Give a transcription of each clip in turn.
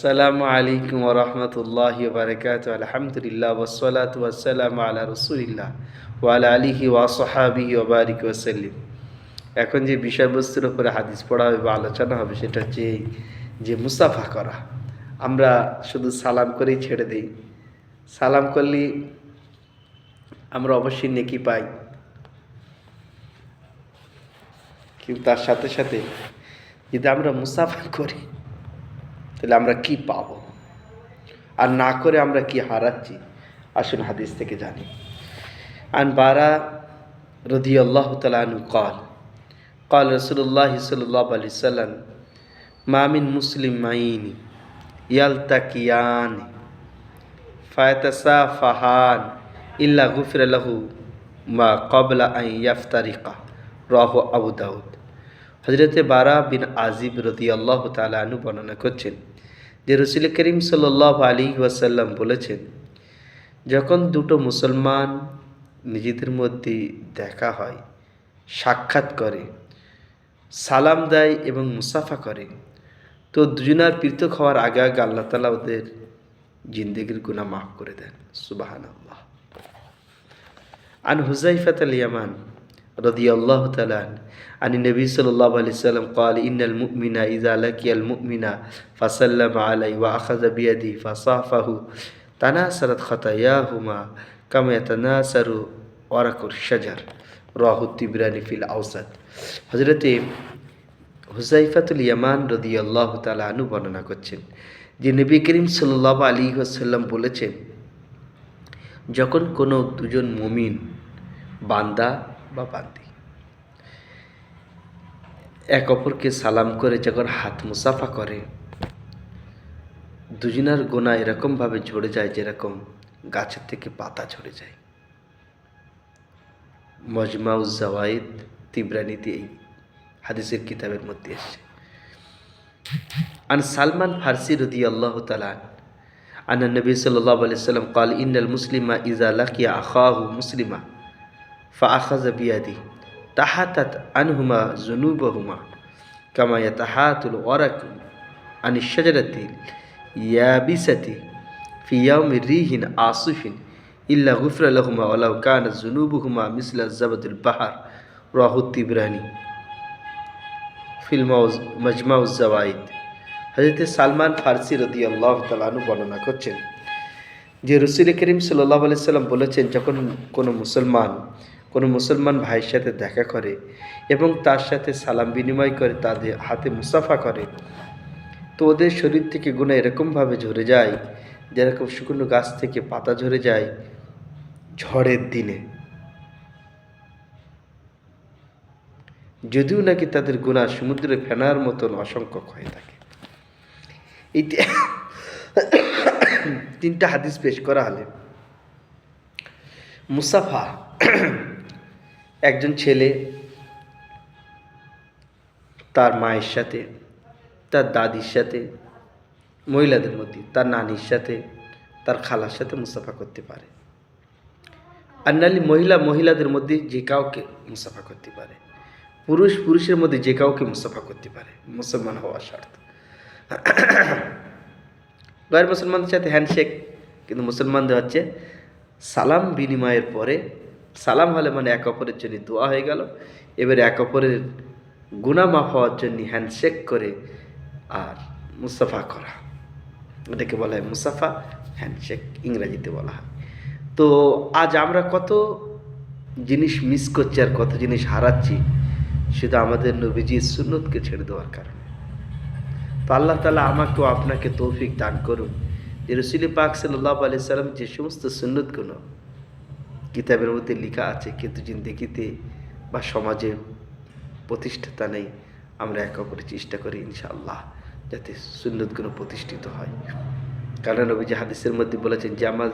আসসালামু আলাইকুম ওয়া রাহমাতুল্লাহি ওয়া বারাকাতুহু। আলহামদুলিল্লাহ ওয়াসসালাতু ওয়াসসালামু আলা রাসূলিল্লাহ ওয়া আলা আলিহি ওয়া সাহবিহি ওয়া বারিক ওয়া সাল্লিম। এখন যে বিষয়বস্তুর উপরে হাদিস পড়া হবে বা আলোচনা হবে সেটা হচ্ছে যে মুসাফা করা। আমরা শুধু সালাম করেই ছেড়ে দেই। সালাম করলে আমরা অবশ্যই নেকি পাই, কিন্তু তার সাথে সাথে যদি আমরা মুসাফা করি তাহলে আমরা কি পাবো, আর না করে আমরা কি হারাচ্ছি। আসুন হাদিস থেকে জানি। আন বারা রাদিয়াল্লাহু তাআলা আনহু قال قال رسول الله صلى الله عليه وسلم ما من مسلمين يلتقيان فيتصافحان إلا غفر له ما قبل أن يفترقا রাহু আবু দাউদ। হযরতে বারা বিন আজিব রাদিয়াল্লাহু তাআলা আনহু বর্ণনা করছেন যে রাসূল করিম সাল্লাল্লাহু আলাইহি ওয়াসাল্লাম বলেছেন, যখন দুটো মুসলমান নিজেদের মধ্যে দেখা হয়, সাক্ষাৎ করে, সালাম দেয় এবং মুসাফা করে, তো দুজনার পৃথক হওয়ার আগে আগে আল্লাহ তাআলা ওদের জিন্দেগির গুনাহ মাফ করে দেন। সুবহানাল্লাহ। আন হুযাইফাতুল ইয়ামান রাদিয়াল্লাহু তাআলা আন নবী সাল্লাল্লাহু আলাইহি ওয়াসাল্লাম قال ان المؤمن اذا لقي المؤمن فسلم عليه واخذ بيده فصافه تناثرت خطاياهما كما يتناثر ورق الشجر রাহু তিবরানি ফিল আওসাত। হযরতে হুযাইফাতুল ইয়ামান রাদিয়াল্লাহু তাআলা আনহু বর্ণনা করছেন যে নবী করিম সাল্লাল্লাহু আলাইহি ওয়াসাল্লাম বলেছেন, যখন কোনো দুজন মুমিন বান্দা বা বান্দি এক অপরকে সালাম করে যখন হাত মুসাফা করে, দুজনার গুনাহ এরকমভাবে ঝরে যায় যেরকম গাছের থেকে পাতা ঝরে যায়। মজমাউজ জাওয়াইদ তিবরানিতে এই হাদিসের কিতাবের মধ্যে এসেছে। আন সালমান ফারসি রাদিয়াল্লাহু তাআলা আন নবী সাল্লাল্লাহু আলাইহি ওয়াসাল্লাম قال ان المسلم اذا لقي اخاه مسلما فاخذ بيده تحتت عنهما ذنوبهما كما يتحات الورق عن الشجرة اليابسة في يوم ريح عاصف إلا غفر لهما ولو كانت ذنوبهما مثل زبد البحر রাহু তিবরানি ফিল মজমা উজ-জাওয়াইদ। হযরত সালমান ফারসি রাদিয়াল্লাহু তাআলা আনহু বর্ণনা করছেন যে রাসূল করিম সাল্লাল্লাহু আলাইহি সাল্লাম বলেছেন, যখন কোনো মুসলমান ভাইয়ের সাথে দেখা করে এবং তার সাথে সালাম বিনিময় করে, তাদের হাতে মুসাফা করে, তো ওদের শরীর থেকে গুনাহ এরকমভাবে ঝরে যায় যেরকম শুকনো গাছ থেকে পাতা ঝরে যায় ঝড়ের দিনে। যদিও নাকি তাদের গুনাহ সমুদ্রে ফেনার মতন অসংখ্য হয়ে থাকে। এই তিনটা হাদিস পেশ করা হলে মুসাফা, একজন ছেলে তার মায়ের সাথে, তার দাদির সাথে, মহিলাদের মধ্যে তার নানির সাথে, তার খালার সাথে মুসাফা করতে পারে। আর নালি মহিলাদের মধ্যে যে কাউকে মুসাফা করতে পারে, পুরুষের মধ্যে যে কাউকে মুসাফা করতে পারে, মুসলমান হওয়ার শর্ত। গैर মুসলমানদের সাথে হ্যান্ডশেক, কিন্তু মুসলমানদের হচ্ছে সালাম বিনিময়ের পরে, সালাম হলে মানে এক অপরের জন্য দোয়া হয়ে গেল, এবারে এক অপরের গুনাহ মাফ হওয়ার জন্য হ্যান্ডশেক করে আর মুসাফা করা, এটাকে বলা হয় মুসাফা, হ্যান্ডশেক ইংরেজিতে বলা হয়। তো আজ আমরা কত জিনিস মিস করছি আর কত জিনিস হারাচ্ছি শুধু আমাদের নবীজির সুন্নতকে ছেড়ে দেওয়ার কারণে। তো আল্লাহ তাআলা আমাকেও আপনাকে তৌফিক দান করুন যে রাসূল পাক সাল্লাল্লাহু আলাইহি সাল্লাম যে সমস্ত সুন্নতগুলো কিতাবের মধ্যে লেখা আছে কিন্তু জিন্দেগিতে বা সমাজে প্রতিষ্ঠাতা নেই, আমরা একে অপরের চেষ্টা করি ইনশাআল্লাহ যাতে সুন্নতগুলো প্রতিষ্ঠিত হয়। কারণ নবীজি হাদিসের মধ্যে বলেছেন যে আমার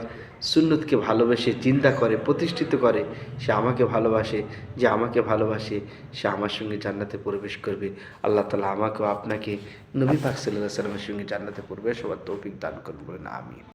সুন্নতকে ভালোবেসে জিন্দা করে, প্রতিষ্ঠিত করে, সে আমাকে ভালোবাসে, যে আমাকে ভালোবাসে সে আমার সঙ্গে জান্নাতে প্রবেশ করবে। আল্লাহ তাআলা আমাকেও আপনাকে নবী পাক সাল্লাল্লাহু আলাইহি ওয়াসাল্লামের সঙ্গে জান্নাতে প্রবেশ হওয়ার তৌফিক দান করুন বলেন আমিন।